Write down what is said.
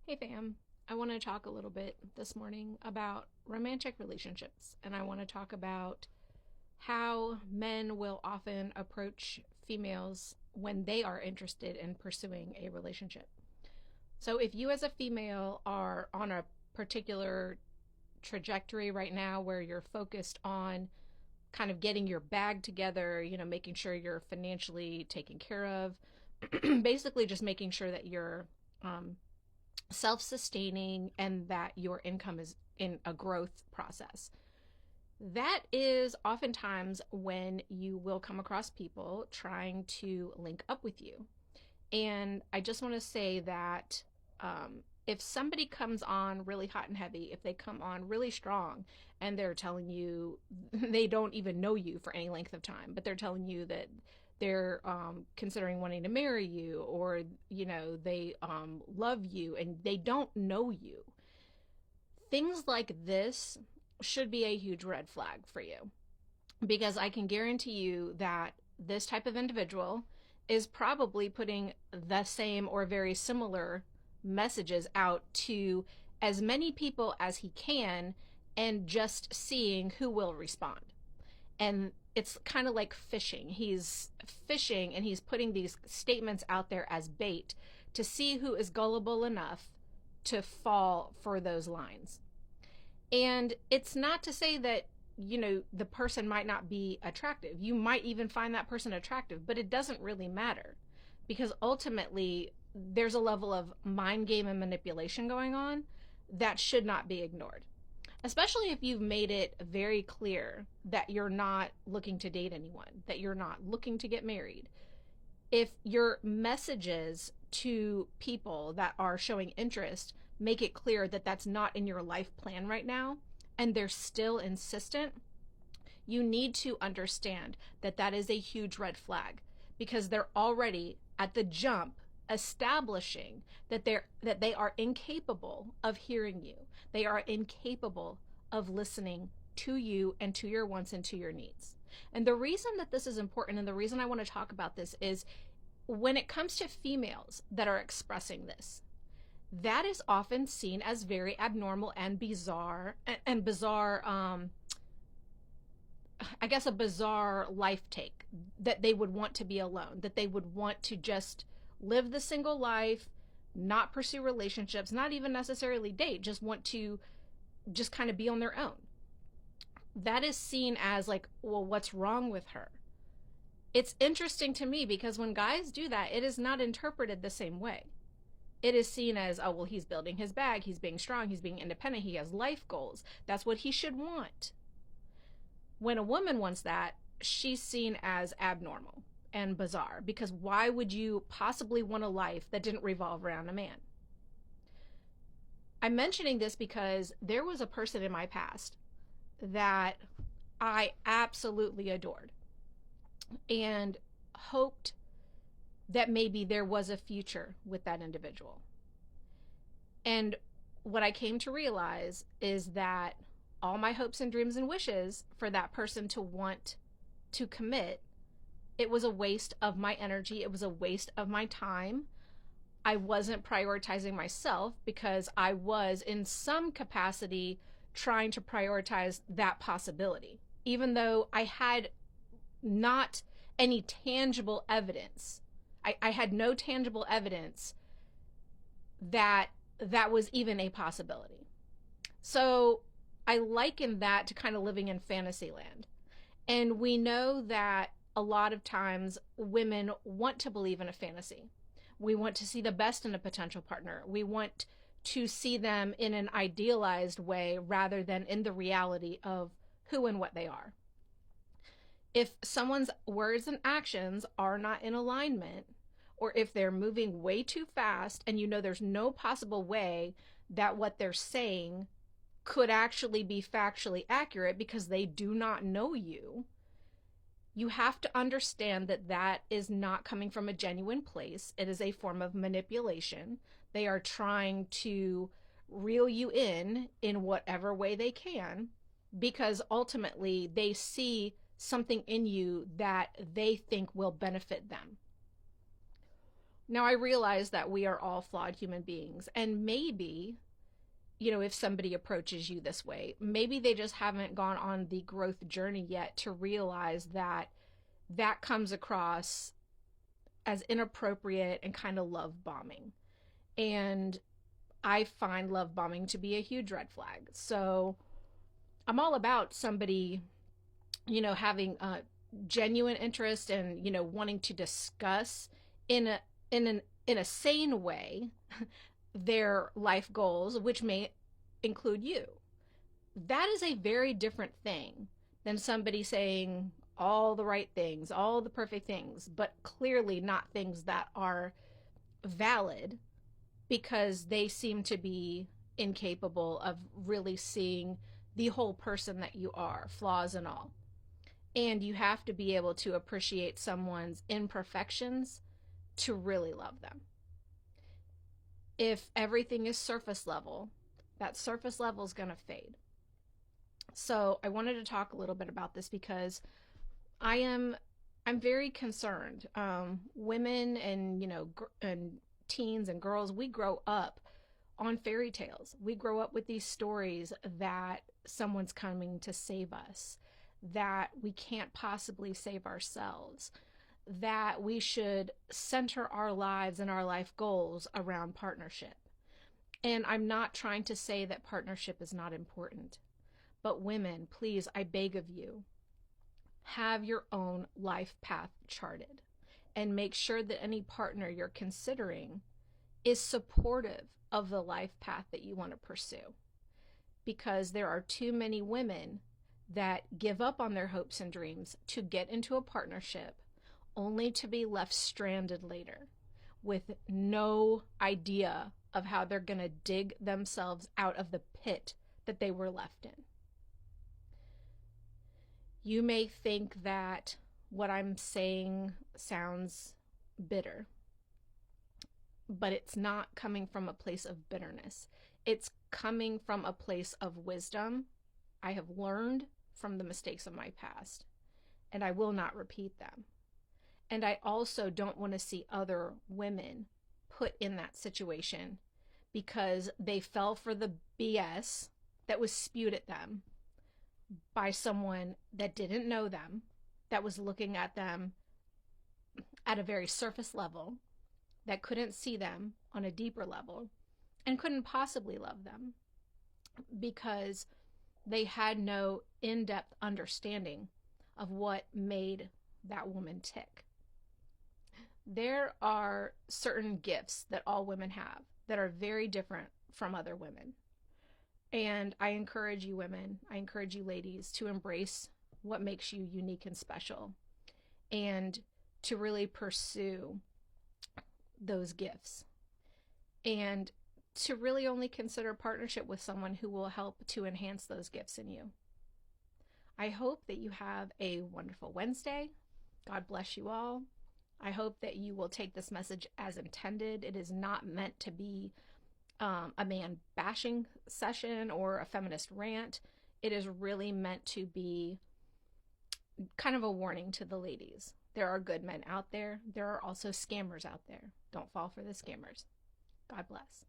Hey fam, I want to talk a little bit this morning about romantic relationships, and I want to talk about how men will often approach females when they are interested in pursuing a relationship. So, if you as a female are on a particular trajectory right now where you're focused on kind of getting your bag together, making sure you're financially taken care of, basically just making sure that you're um, self sustaining and that your income is in a growth process. That is oftentimes when you will come across people trying to link up with you. And I just want to say that if somebody comes on really hot and heavy, if they come on really strong and they're telling you they don't even know you for any length of time, but they're telling you that they're considering wanting to marry you, or they love you and they don't know you, things like this should be a huge red flag for you, because I can guarantee you that this type of individual is probably putting the same or very similar messages out to as many people as he can and just seeing who will respond. And it's kind of like fishing. He's fishing and he's putting these statements out there as bait to see who is gullible enough to fall for those lines. And it's not to say that, the person might not be attractive. You might even find that person attractive, but it doesn't really matter, because ultimately there's a level of mind game and manipulation going on that should not be ignored, especially if you've made it very clear that you're not looking to date anyone, that you're not looking to get married. If your messages to people that are showing interest make it clear that that's not in your life plan right now, and they're still insistent, you need to understand that that is a huge red flag, because they're already at the jump establishing that they are incapable of hearing you. They are incapable of listening to you and to your wants and to your needs. And the reason that this is important, and the reason I want to talk about this, is when it comes to females that are expressing this, that is often seen as very abnormal and bizarre, and bizarre, I guess a bizarre life take, that they would want to be alone, that they would want to just live the single life, not pursue relationships, not even necessarily date, just want to just kind of be on their own. That is seen as like, well, what's wrong with her? It's interesting to me because when guys do that, it is not interpreted the same way. It is seen as, oh, well, he's building his bag, he's being strong, he's being independent, he has life goals. That's what he should want. When a woman wants that, she's seen as abnormal and bizarre, because why would you possibly want a life that didn't revolve around a man? I'm mentioning this because there was a person in my past that I absolutely adored and hoped that maybe there was a future with that individual. And what I came to realize is that all my hopes and dreams and wishes for that person to want to commit, it was a waste of my energy. It was a waste of my time. I wasn't prioritizing myself because I was in some capacity trying to prioritize that possibility, even though I had not any tangible evidence. I had no tangible evidence that that was even a possibility. So I liken that to kind of living in fantasy land. And we know that a lot of times women want to believe in a fantasy. We want to see the best in a potential partner. We want to see them in an idealized way rather than in the reality of who and what they are. If someone's words and actions are not in alignment, or if they're moving way too fast and there's no possible way that what they're saying could actually be factually accurate because they do not know you, you have to understand that that is not coming from a genuine place. It is a form of manipulation. They are trying to reel you in whatever way they can, because ultimately they see something in you that they think will benefit them. Now, I realize that we are all flawed human beings, and maybe, if somebody approaches you this way, maybe they just haven't gone on the growth journey yet to realize that that comes across as inappropriate and kind of love bombing. And I find love bombing to be a huge red flag. So I'm all about somebody, having a genuine interest and, wanting to discuss in a sane way their life goals, which may include you. That is a very different thing than somebody saying all the right things, all the perfect things, but clearly not things that are valid because they seem to be incapable of really seeing the whole person that you are, flaws and all. And you have to be able to appreciate someone's imperfections to really love them. If everything is surface level, that surface level is going to fade. So I wanted to talk a little bit about this because I'm very concerned. Women and and teens and girls, we grow up on fairy tales. We grow up with these stories that someone's coming to save us, that we can't possibly save ourselves, that we should center our lives and our life goals around partnership. And I'm not trying to say that partnership is not important, but women, please, I beg of you, have your own life path charted and make sure that any partner you're considering is supportive of the life path that you want to pursue. Because there are too many women that give up on their hopes and dreams to get into a partnership only to be left stranded later with no idea of how they're going to dig themselves out of the pit that they were left in. You may think that what I'm saying sounds bitter, but it's not coming from a place of bitterness. It's coming from a place of wisdom. I have learned from the mistakes of my past, and I will not repeat them. And I also don't want to see other women put in that situation because they fell for the BS that was spewed at them by someone that didn't know them, that was looking at them at a very surface level, that couldn't see them on a deeper level, and couldn't possibly love them because they had no in-depth understanding of what made that woman tick. There are certain gifts that all women have that are very different from other women. And I encourage you women, I encourage you ladies to embrace what makes you unique and special and to really pursue those gifts and to really only consider partnership with someone who will help to enhance those gifts in you. I hope that you have a wonderful Wednesday. God bless you all. I hope that you will take this message as intended. It is not meant to be a man bashing session or a feminist rant. It is really meant to be kind of a warning to the ladies. There are good men out there. There are also scammers out there. Don't fall for the scammers. God bless.